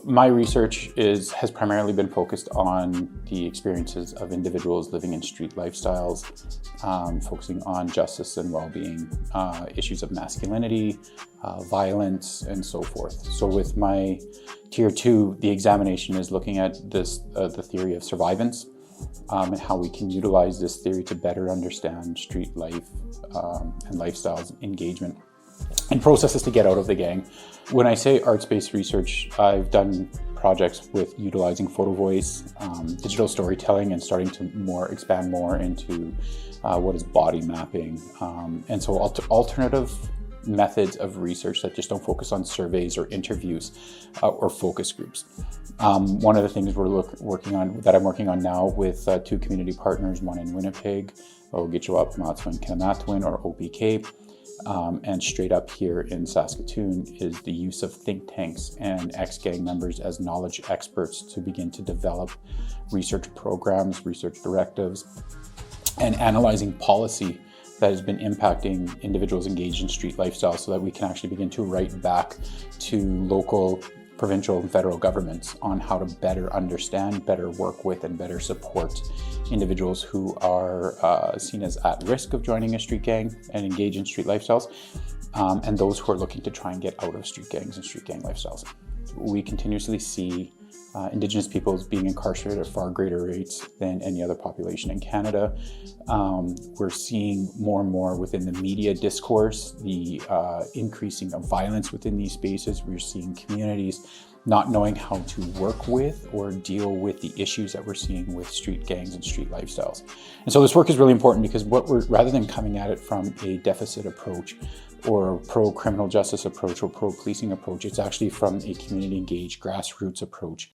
My research has primarily been focused on the experiences of individuals living in street lifestyles, focusing on justice and well-being, issues of masculinity, violence, and so forth. So with my Tier 2, the examination is looking at this, the theory of survivance, and how we can utilize this theory to better understand street life and lifestyles engagement and processes to get out of the gang. When I say arts-based research, I've done projects with utilizing photo voice, digital storytelling, and starting to expand more into what is body mapping. And so alternative methods of research that just don't focus on surveys or interviews or focus groups. One of the things that I'm working on now with two community partners, one in Winnipeg, Ogichewap-Matsuin-Kinamatwin, or OPK, and straight up here in Saskatoon is the use of think tanks and ex-gang members as knowledge experts to begin to develop research programs, research directives, and analyzing policy that has been impacting individuals engaged in street lifestyle so that we can actually begin to write back to local, provincial, and federal governments on how to better understand, better work with, and better support individuals who are seen as at risk of joining a street gang and engage in street lifestyles, and those who are looking to try and get out of street gangs and street gang lifestyles. We continuously see Indigenous peoples being incarcerated at far greater rates than any other population in Canada. We're seeing more and more within the media discourse, the increasing of violence within these spaces. We're seeing communities not knowing how to work with or deal with the issues that we're seeing with street gangs and street lifestyles. And so this work is really important because rather than coming at it from a deficit approach or a pro-criminal justice approach or pro-policing approach, it's actually from a community-engaged grassroots approach.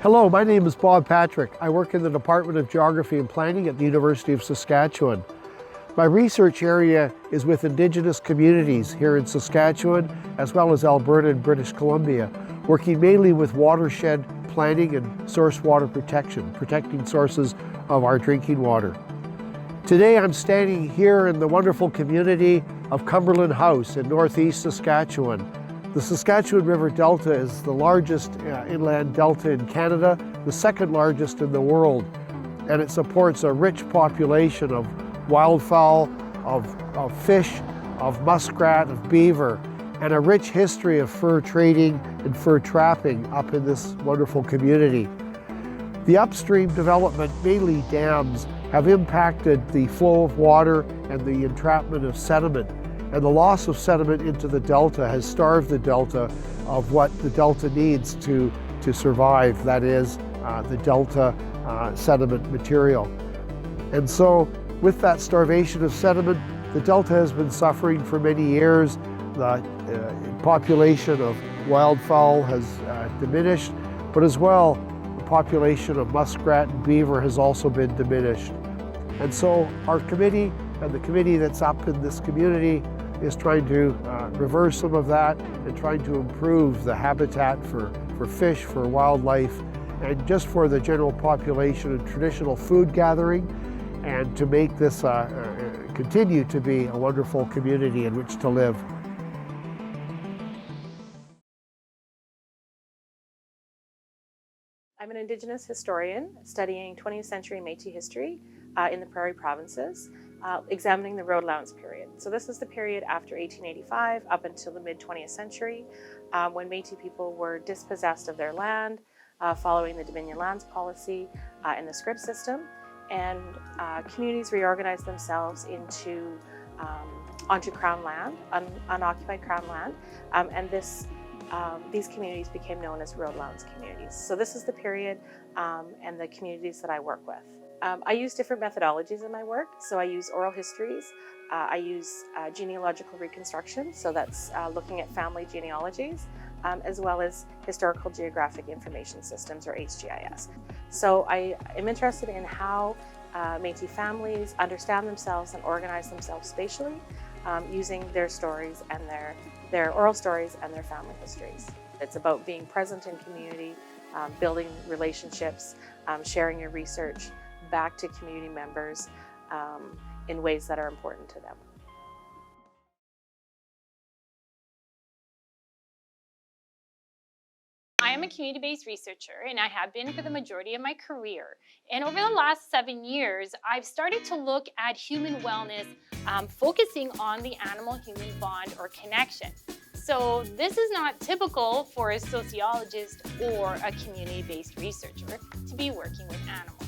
Hello, my name is Bob Patrick. I work in the Department of Geography and Planning at the University of Saskatchewan. My research area is with Indigenous communities here in Saskatchewan, as well as Alberta and British Columbia, working mainly with watershed planning and source water protection, protecting sources of our drinking water. Today I'm standing here in the wonderful community of Cumberland House in northeast Saskatchewan. The Saskatchewan River Delta is the largest inland delta in Canada, the second largest in the world, and it supports a rich population of wildfowl, of fish, of muskrat, of beaver, and a rich history of fur trading and fur trapping up in this wonderful community. The upstream development, mainly dams, have impacted the flow of water and the entrapment of sediment. And the loss of sediment into the delta has starved the delta of what the delta needs to survive, that is, the delta sediment material. And so with that starvation of sediment, the delta has been suffering for many years. The population of wildfowl has diminished, but as well, the population of muskrat and beaver has also been diminished. And so our committee and the committee that's up in this community is trying to reverse some of that and trying to improve the habitat for fish, for wildlife, and just for the general population and traditional food gathering, and to make this continue to be a wonderful community in which to live. I'm an Indigenous historian studying 20th century Métis history in the Prairie Provinces, examining the road allowance period. So this is the period after 1885 up until the mid-20th century when Métis people were dispossessed of their land following the Dominion Lands policy and the scrip system, and communities reorganized themselves onto Crown land, unoccupied Crown land, and these communities became known as road allowance communities. So this is the period and the communities that I work with. I use different methodologies in my work. So I use oral histories, I use genealogical reconstruction, so that's looking at family genealogies, as well as historical geographic information systems, or HGIS. So I am interested in how Métis families understand themselves and organize themselves spatially using their stories and their oral stories and their family histories. It's about being present in community, building relationships, sharing your research back to community members in ways that are important to them. I am a community-based researcher, and I have been for the majority of my career. And over the last 7 years, I've started to look at human wellness, focusing on the animal-human bond or connection. So this is not typical for a sociologist or a community-based researcher to be working with animals.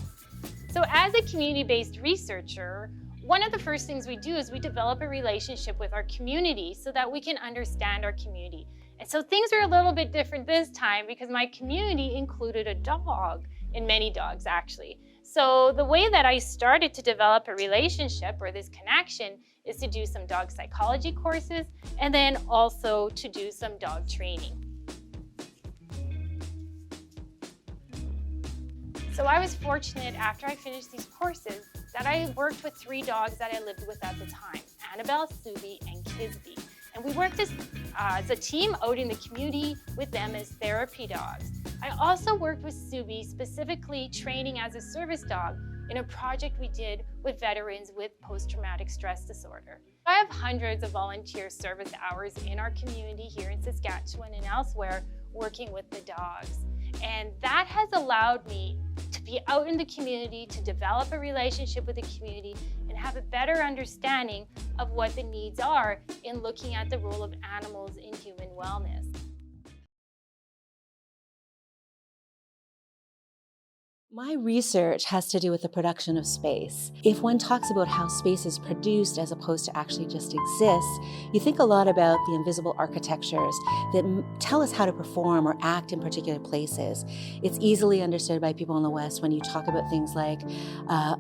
So as a community-based researcher, one of the first things we do is we develop a relationship with our community so that we can understand our community. And so things are a little bit different this time because my community included a dog, and many dogs actually. So the way that I started to develop a relationship or this connection is to do some dog psychology courses and then also to do some dog training. So I was fortunate after I finished these courses that I worked with 3 dogs that I lived with at the time, Annabelle, Subi, and Kisby. And we worked as a team out in the community with them as therapy dogs. I also worked with Subi, specifically training as a service dog in a project we did with veterans with post-traumatic stress disorder. I have hundreds of volunteer service hours in our community here in Saskatchewan and elsewhere working with the dogs. And that has allowed me to be out in the community, to develop a relationship with the community, and have a better understanding of what the needs are in looking at the role of animals in human wellness. My research has to do with the production of space. If one talks about how space is produced as opposed to actually just exists, you think a lot about the invisible architectures that tell us how to perform or act in particular places. It's easily understood by people in the West when you talk about things like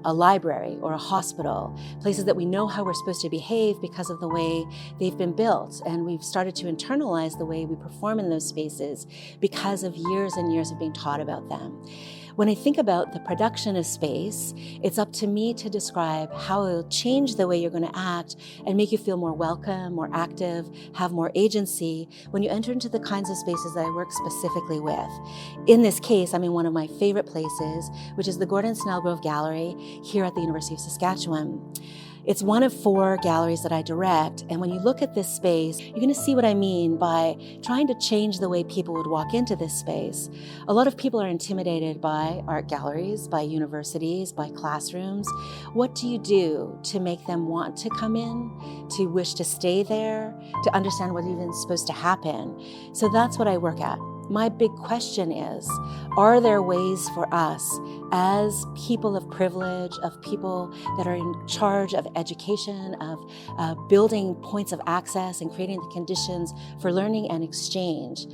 a library or a hospital, places that we know how we're supposed to behave because of the way they've been built. And we've started to internalize the way we perform in those spaces because of years and years of being taught about them. When I think about the production of space, it's up to me to describe how it'll change the way you're going to act and make you feel more welcome, more active, have more agency when you enter into the kinds of spaces that I work specifically with. In this case, I'm in one of my favorite places, which is the Gordon Snellgrove Gallery here at the University of Saskatchewan. It's one of 4 galleries that I direct, and when you look at this space, you're going to see what I mean by trying to change the way people would walk into this space. A lot of people are intimidated by art galleries, by universities, by classrooms. What do you do to make them want to come in, to wish to stay there, to understand what's even supposed to happen? So that's what I work at. My big question is, are there ways for us as people of privilege, of people that are in charge of education, of building points of access and creating the conditions for learning and exchange,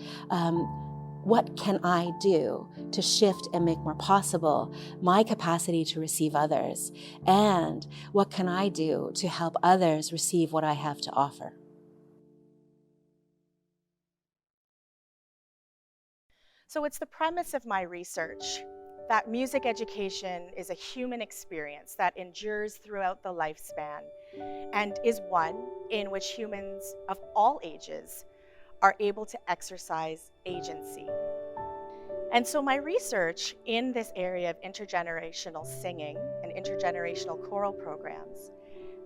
what can I do to shift and make more possible my capacity to receive others? And what can I do to help others receive what I have to offer? So it's the premise of my research that music education is a human experience that endures throughout the lifespan and is one in which humans of all ages are able to exercise agency. And so my research in this area of intergenerational singing and intergenerational choral programs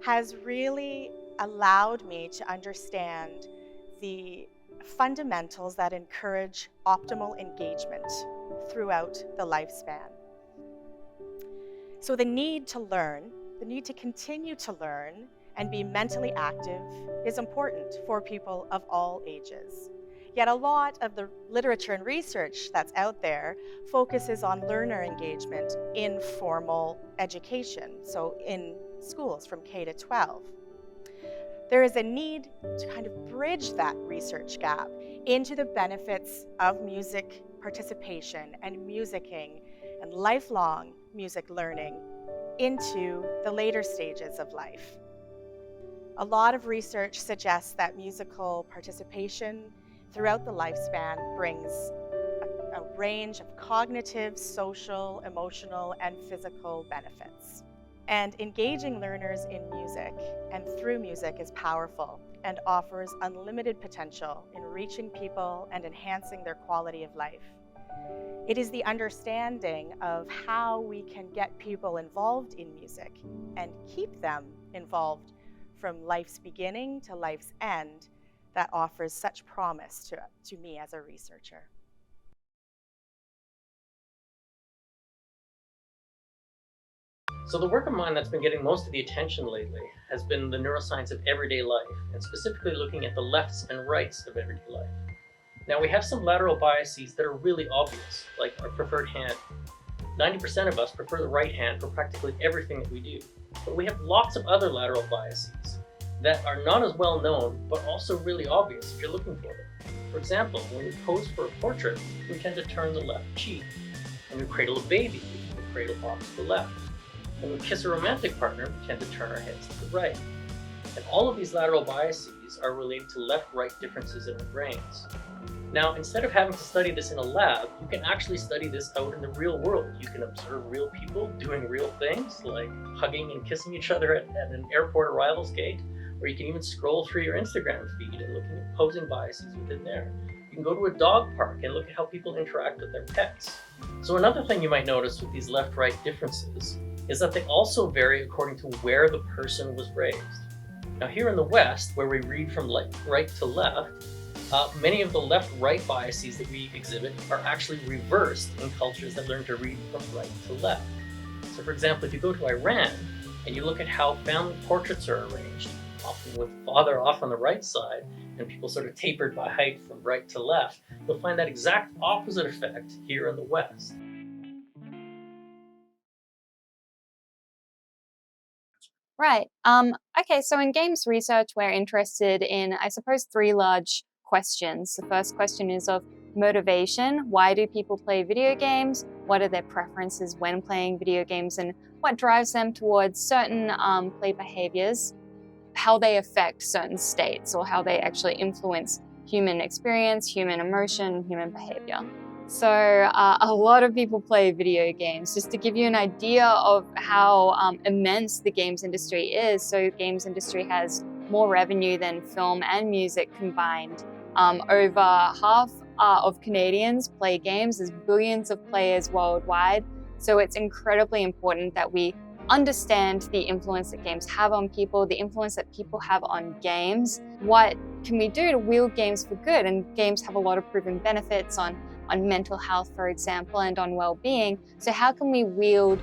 has really allowed me to understand the fundamentals that encourage optimal engagement throughout the lifespan. So the need to learn, the need to continue to learn and be mentally active is important for people of all ages. Yet a lot of the literature and research that's out there focuses on learner engagement in formal education, so in schools from K to 12. There is a need to kind of bridge that research gap into the benefits of music participation and musicking and lifelong music learning into the later stages of life. A lot of research suggests that musical participation throughout the lifespan brings a range of cognitive, social, emotional, and physical benefits. And engaging learners in music and through music is powerful and offers unlimited potential in reaching people and enhancing their quality of life. It is the understanding of how we can get people involved in music and keep them involved from life's beginning to life's end that offers such promise to me as a researcher. So the work of mine that's been getting most of the attention lately has been the neuroscience of everyday life, and specifically looking at the lefts and rights of everyday life. Now we have some lateral biases that are really obvious, like our preferred hand. 90% of us prefer the right hand for practically everything that we do. But we have lots of other lateral biases that are not as well known, but also really obvious if you're looking for them. For example, when we pose for a portrait, we tend to turn the left cheek. When we cradle a baby, we cradle off to the left. When we kiss a romantic partner, we tend to turn our heads to the right. And all of these lateral biases are related to left-right differences in our brains. Now, instead of having to study this in a lab, you can actually study this out in the real world. You can observe real people doing real things, like hugging and kissing each other at an airport arrivals gate, or you can even scroll through your Instagram feed and looking at posing biases within there. You can go to a dog park and look at how people interact with their pets. So another thing you might notice with these left-right differences is that they also vary according to where the person was raised. Now here in the West, where we read from right to left, many of the left-right biases that we exhibit are actually reversed in cultures that learn to read from right to left. So for example, if you go to Iran and you look at how family portraits are arranged, often with father off on the right side and people sort of tapered by height from right to left, you'll find that exact opposite effect here in the West. Right. Okay, so in games research, we're interested in, I suppose, three large questions. The first question is of motivation. Why do people play video games? What are their preferences when playing video games? And what drives them towards certain play behaviors? How they affect certain states, or how they actually influence human experience, human emotion, human behavior. So a lot of people play video games. Just to give you an idea of how immense the games industry is, so the games industry has more revenue than film and music combined. Over half of Canadians play games. There's billions of players worldwide. So it's incredibly important that we understand the influence that games have on people, the influence that people have on games. What can we do to wield games for good? And games have a lot of proven benefits on mental health, for example, and on well-being. So how can we wield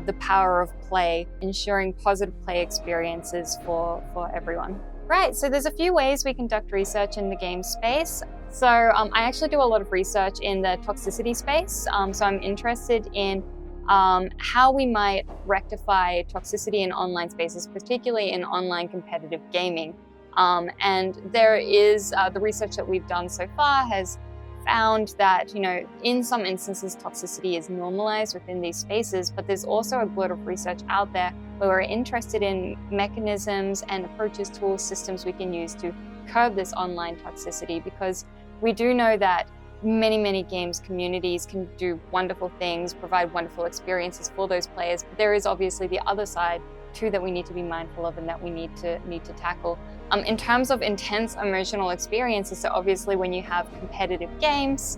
the power of play, ensuring positive play experiences for everyone? Right, so there's a few ways we conduct research in the game space. So I actually do a lot of research in the toxicity space. So I'm interested in how we might rectify toxicity in online spaces, particularly in online competitive gaming. And there is, the research that we've done so far has found that, in some instances, toxicity is normalized within these spaces, but there's also a lot of research out there where we're interested in mechanisms and approaches, tools, systems we can use to curb this online toxicity, because we do know that many games communities can do wonderful things, provide wonderful experiences for those players, but there is obviously the other side too that we need to be mindful of and that we need to tackle. In terms of intense emotional experiences, so obviously when you have competitive games,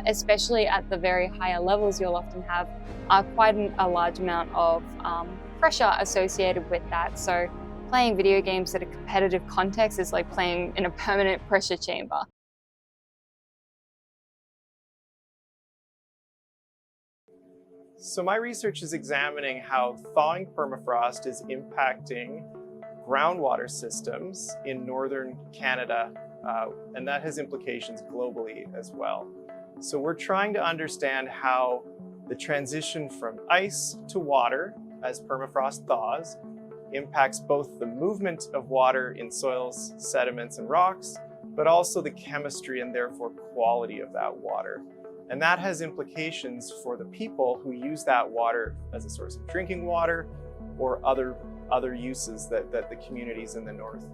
especially at the very higher levels, you'll often have quite a large amount of pressure associated with that. So playing video games at a competitive context is like playing in a permanent pressure chamber. So my research is examining how thawing permafrost is impacting groundwater systems in northern Canada, and that has implications globally as well. So we're trying to understand how the transition from ice to water as permafrost thaws impacts both the movement of water in soils, sediments, and rocks, but also the chemistry and therefore quality of that water. And that has implications for the people who use that water as a source of drinking water or other uses that the communities in the north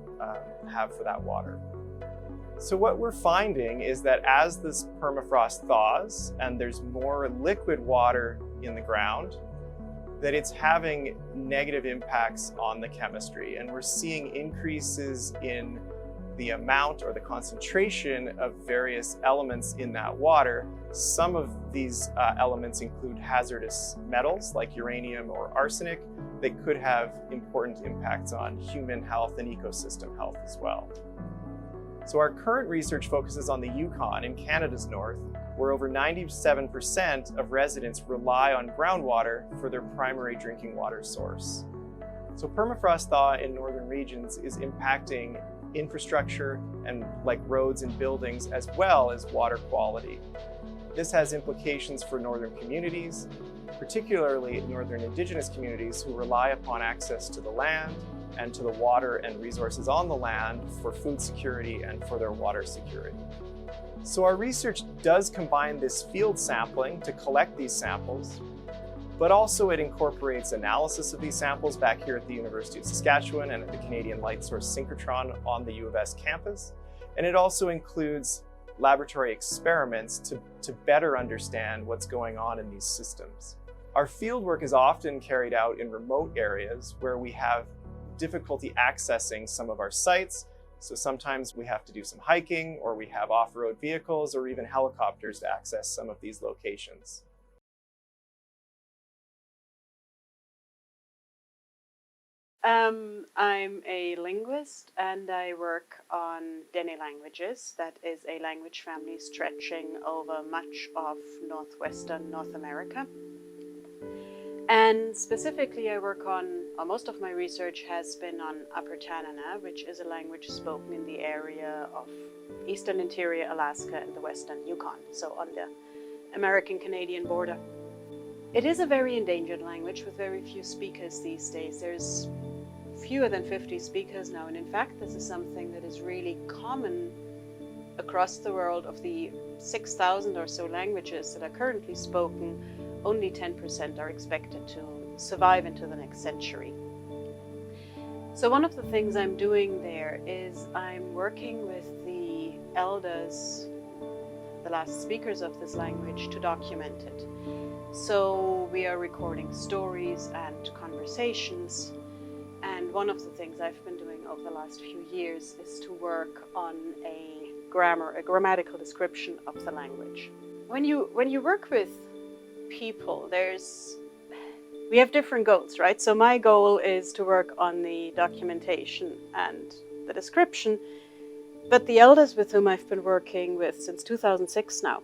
have for that water. So what we're finding is that as this permafrost thaws and there's more liquid water in the ground, that it's having negative impacts on the chemistry. And we're seeing increases in the amount or the concentration of various elements in that water. Some of these elements include hazardous metals like uranium or arsenic that could have important impacts on human health and ecosystem health as well. So our current research focuses on the Yukon in Canada's north, where over 97% of residents rely on groundwater for their primary drinking water source. So permafrost thaw in northern regions is impacting infrastructure and like roads and buildings, as well as water quality. This has implications for northern communities, particularly northern Indigenous communities who rely upon access to the land and to the water and resources on the land for food security and for their water security. So our research does combine this field sampling to collect these samples, but also it incorporates analysis of these samples back here at the University of Saskatchewan and at the Canadian Light Source Synchrotron on the U of S campus. And it also includes laboratory experiments to better understand what's going on in these systems. Our fieldwork is often carried out in remote areas where we have difficulty accessing some of our sites. So sometimes we have to do some hiking, or we have off-road vehicles or even helicopters to access some of these locations. I'm a linguist and I work on Dene languages. That is a language family stretching over much of northwestern North America. And specifically I work on, or most of my research has been on Upper Tanana, which is a language spoken in the area of eastern interior Alaska and the western Yukon, so on the American-Canadian border. It is a very endangered language with very few speakers these days. There's fewer than 50 speakers now, and in fact this is something that is really common across the world. Of the 6,000 or so languages that are currently spoken, only 10% are expected to survive into the next century. So one of the things I'm doing there is I'm working with the elders, the last speakers of this language, to document it. So we are recording stories and conversations. And one of the things I've been doing over the last few years is to work on a grammatical description of the language. When you work with people, we have different goals, right? So my goal is to work on the documentation and the description, but the elders with whom I've been working with since 2006 now,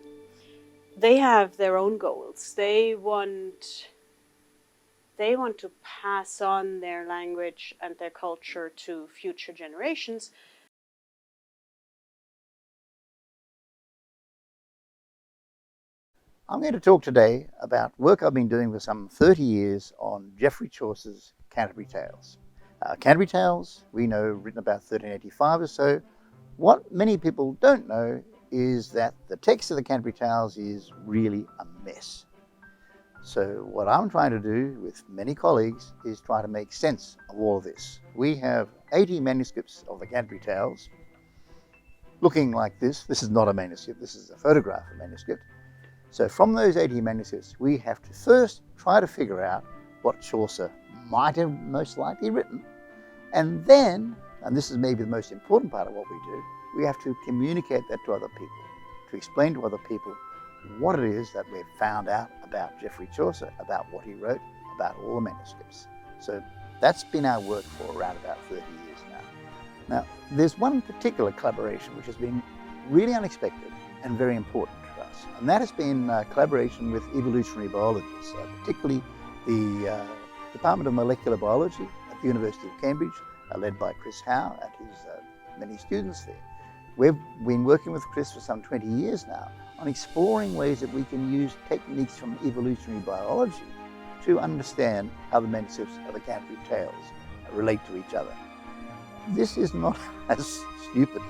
they have their own goals. They want to pass on their language and their culture to future generations. I'm going to talk today about work I've been doing for some 30 years on Geoffrey Chaucer's Canterbury Tales. Canterbury Tales, we know, written about 1385 or so. What many people don't know is that the text of the Canterbury Tales is really a mess. So what I'm trying to do with many colleagues is try to make sense of all of this. We have 80 manuscripts of the Canterbury Tales looking like this. This is not a manuscript, this is a photograph of a manuscript. So from those 80 manuscripts, we have to first try to figure out what Chaucer might have most likely written. And then, and this is maybe the most important part of what we do, we have to communicate that to other people, to explain to other people what it is that we've found out about Geoffrey Chaucer, about what he wrote, about all the manuscripts. So that's been our work for around about 30 years now. Now, there's one particular collaboration which has been really unexpected and very important to us, and that has been collaboration with evolutionary biologists, particularly the Department of Molecular Biology at the University of Cambridge, led by Chris Howe and his many students there. We've been working with Chris for some 20 years now on exploring ways that we can use techniques from evolutionary biology to understand how the manuscripts of the Canterbury Tales relate to each other. This is not as stupid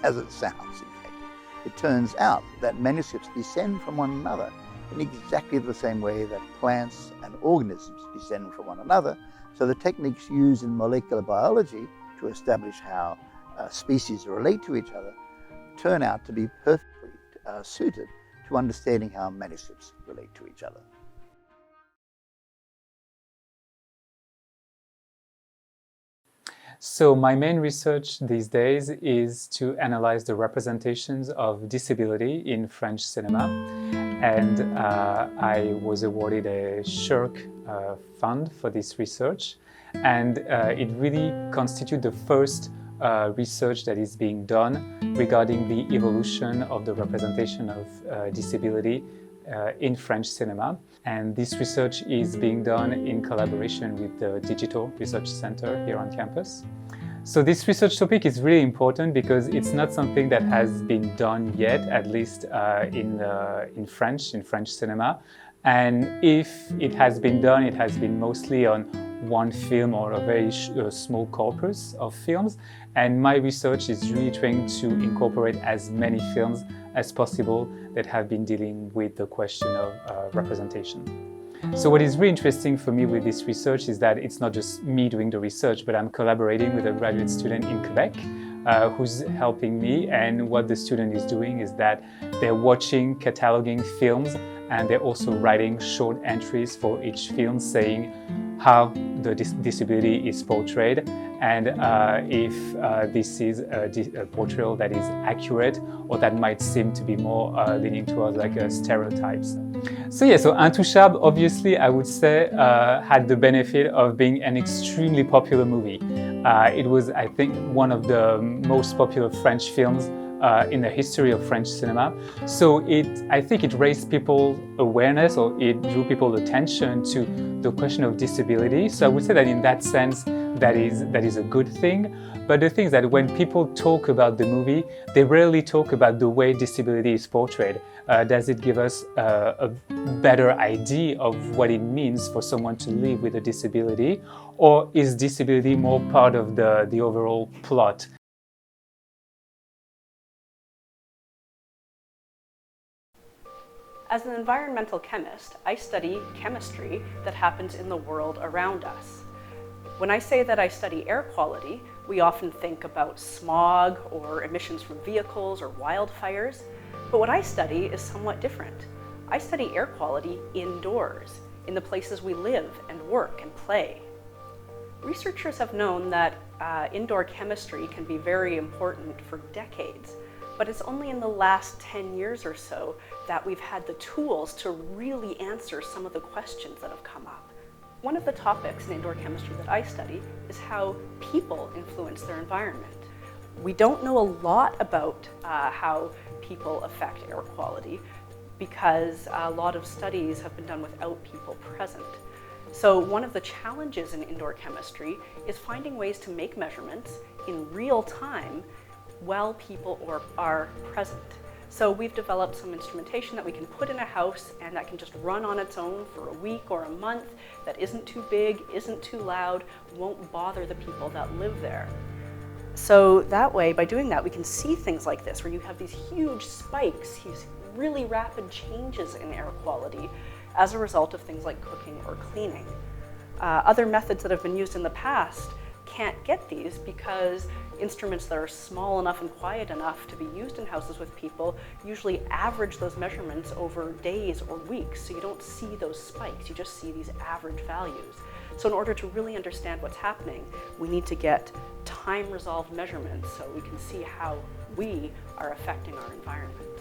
as it sounds, in fact. It turns out that manuscripts descend from one another in exactly the same way that plants and organisms descend from one another. So the techniques used in molecular biology to establish how species relate to each other turn out to be perfectly suited to understanding how manuscripts relate to each other. So my main research these days is to analyze the representations of disability in French cinema. And I was awarded a SSHRC fund for this research. And it really constitutes the first research that is being done regarding the evolution of the representation of disability in French cinema. And this research is being done in collaboration with the Digital Research Center here on campus. So this research topic is really important because it's not something that has been done yet, at least in French cinema. And if it has been done, it has been mostly on one film or a very small corpus of films. And my research is really trying to incorporate as many films as possible that have been dealing with the question of representation. So what is really interesting for me with this research is that it's not just me doing the research, but I'm collaborating with a graduate student in Quebec who's helping me. And what the student is doing is that they're watching, cataloging films, and they're also writing short entries for each film saying how the disability is portrayed and if this is a portrayal that is accurate or that might seem to be more leaning towards like stereotypes. So yeah, so Intouchable, obviously, I would say, had the benefit of being an extremely popular movie. It was, I think, one of the most popular French films in the history of French cinema. So I think it raised people's awareness, or it drew people's attention to the question of disability. So I would say that in that sense, that is a good thing. But the thing is that when people talk about the movie, they rarely talk about the way disability is portrayed. Does it give us a better idea of what it means for someone to live with a disability? Or is disability more part of the overall plot? As an environmental chemist, I study chemistry that happens in the world around us. When I say that I study air quality, we often think about smog or emissions from vehicles or wildfires, but what I study is somewhat different. I study air quality indoors, in the places we live and work and play. Researchers have known that indoor chemistry can be very important for decades, but it's only in the last 10 years or so that we've had the tools to really answer some of the questions that have come up. One of the topics in indoor chemistry that I study is how people influence their environment. We don't know a lot about how people affect air quality because a lot of studies have been done without people present. So one of the challenges in indoor chemistry is finding ways to make measurements in real time while people are present. So we've developed some instrumentation that we can put in a house and that can just run on its own for a week or a month, that isn't too big, isn't too loud, won't bother the people that live there. So that way, by doing that, we can see things like this, where you have these huge spikes, these really rapid changes in air quality as a result of things like cooking or cleaning. Other methods that have been used in the past can't get these because instruments that are small enough and quiet enough to be used in houses with people usually average those measurements over days or weeks, so you don't see those spikes, you just see these average values. So in order to really understand what's happening, we need to get time-resolved measurements so we can see how we are affecting our environment.